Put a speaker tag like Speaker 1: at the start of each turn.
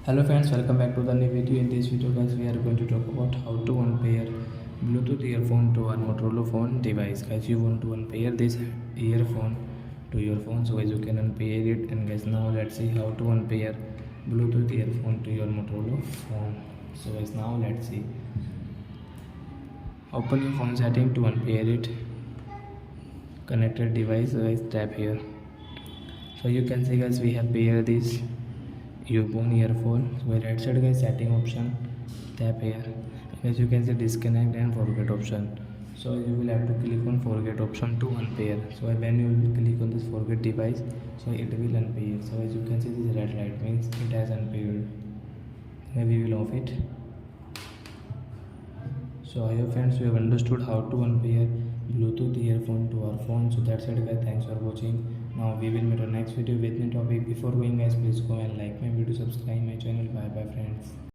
Speaker 1: Hello friends, welcome back to the new video. In this video guys, we are going to talk about how to unpair Bluetooth earphone to our Motorola phone device. Guys, you want to unpair this earphone to your phone, so guys you can unpair it. And guys, now let's see how to unpair Bluetooth earphone to your Motorola phone. So guys, now let's see. Open your phone setting to unpair it. Connected device, guys, tap here. So you can see guys, we have paired this earphone. So right side guys, setting option, tap here. As you can see, disconnect and forget option. So you will have to click on forget option to unpair. So when you will click on this forget device, so it will unpair. So as you can see, this red light means it has unpaired. Now we will off it. So I hope friends you have understood how to unpair Bluetooth earphone to our phone. So that's it guys, thanks for watching. Now we will meet our next video with new topic. Before going guys, please go and like my video, subscribe my channel. Bye bye friends.